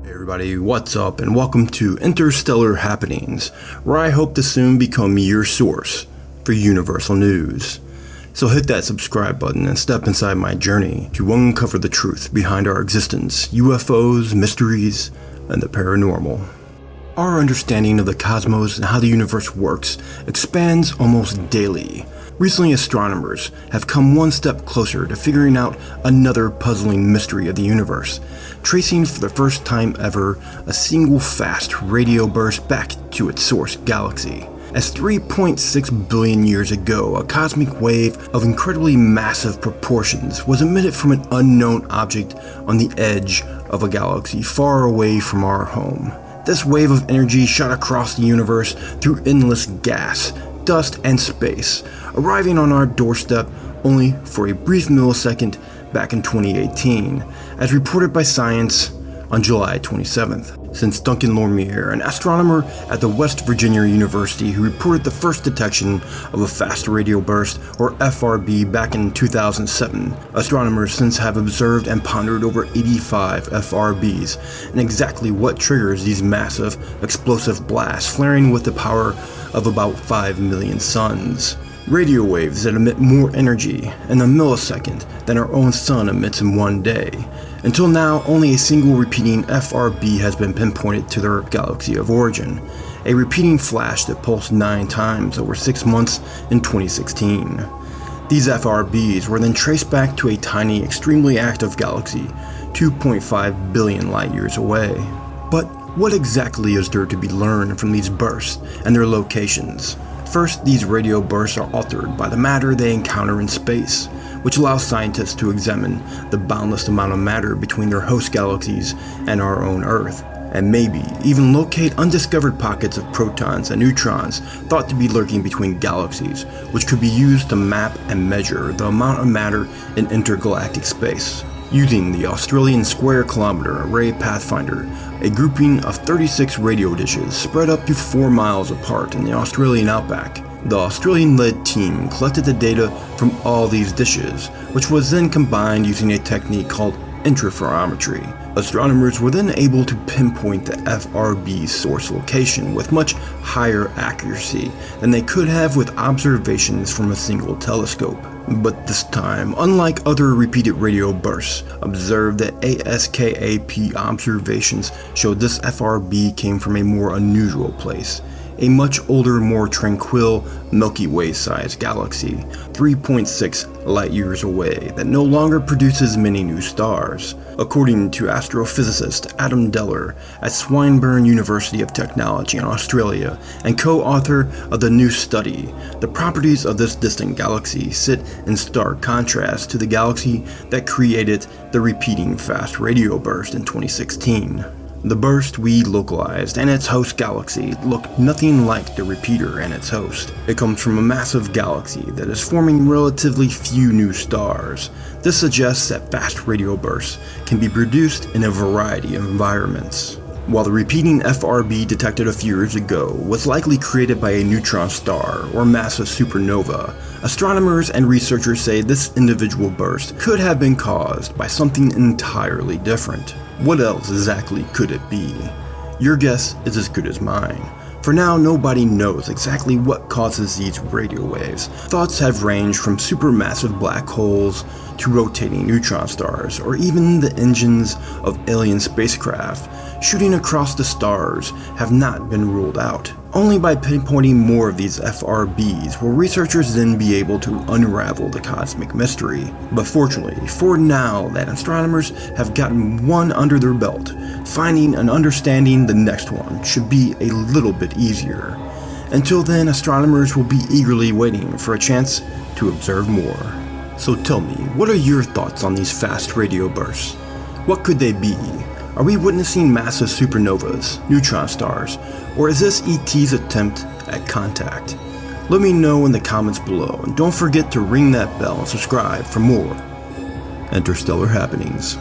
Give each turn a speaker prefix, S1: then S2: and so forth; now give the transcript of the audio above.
S1: Hey everybody, what's up, and welcome to Interstellar Happenings, where I hope to soon become your source for universal news. So hit that subscribe button and step inside my journey to uncover the truth behind our existence, UFOs, mysteries, and the paranormal. Our understanding of the cosmos and how the universe works expands almost daily. Recently, astronomers have come one step closer to figuring out another puzzling mystery of the universe, tracing for the first time ever a single fast radio burst back to its source galaxy. As 3.6 billion years ago, a cosmic wave of incredibly massive proportions was emitted from an unknown object on the edge of a galaxy far away from our home. This wave of energy shot across the universe through endless gas, dust, and space, arriving on our doorstep only for a brief millisecond back in 2018, as reported by Science on July 27th. Since Duncan Lormier, an astronomer at the West Virginia University who reported the first detection of a fast radio burst, or FRB, back in 2007, astronomers since have observed and pondered over 85 FRBs, and exactly what triggers these massive, explosive blasts flaring with the power of about 5 million suns. Radio waves that emit more energy in a millisecond than our own sun emits in one day. Until now, only a single repeating FRB has been pinpointed to their galaxy of origin, a repeating flash that pulsed 9 times over 6 months in 2016. These FRBs were then traced back to a tiny, extremely active galaxy 2.5 billion light years away. But what exactly is there to be learned from these bursts and their locations? First, these radio bursts are altered by the matter they encounter in space, which allows scientists to examine the boundless amount of matter between their host galaxies and our own Earth, and maybe even locate undiscovered pockets of protons and neutrons thought to be lurking between galaxies, which could be used to map and measure the amount of matter in intergalactic space. Using the Australian Square Kilometer Array Pathfinder, a grouping of 36 radio dishes spread up to 4 miles apart in the Australian outback, the Australian-led team collected the data from all these dishes, which was then combined using a technique called interferometry. Astronomers were then able to pinpoint the FRB's source location with much higher accuracy than they could have with observations from a single telescope. But this time, unlike other repeated radio bursts, observed that ASKAP observations showed this FRB came from a more unusual place. A much older, more tranquil Milky Way-sized galaxy, 3.6 light years away, that no longer produces many new stars. According to astrophysicist Adam Deller at Swinburne University of Technology in Australia and co-author of the new study, the properties of this distant galaxy sit in stark contrast to the galaxy that created the repeating fast radio burst in 2016. The burst we localized and its host galaxy look nothing like the repeater and its host. It comes from a massive galaxy that is forming relatively few new stars. This suggests that fast radio bursts can be produced in a variety of environments. While the repeating FRB detected a few years ago was likely created by a neutron star or massive supernova, astronomers and researchers say this individual burst could have been caused by something entirely different. What else exactly could it be? Your guess is as good as mine. For now, nobody knows exactly what causes these radio waves. Thoughts have ranged from supermassive black holes to rotating neutron stars, or even the engines of alien spacecraft shooting across the stars have not been ruled out. Only by pinpointing more of these FRBs will researchers then be able to unravel the cosmic mystery. But fortunately, for now that astronomers have gotten one under their belt, finding and understanding the next one should be a little bit easier. Until then, astronomers will be eagerly waiting for a chance to observe more. So tell me, what are your thoughts on these fast radio bursts? What could they be? Are we witnessing massive supernovas, neutron stars, or is this ET's attempt at contact? Let me know in the comments below, and don't forget to ring that bell and subscribe for more Interstellar Happenings.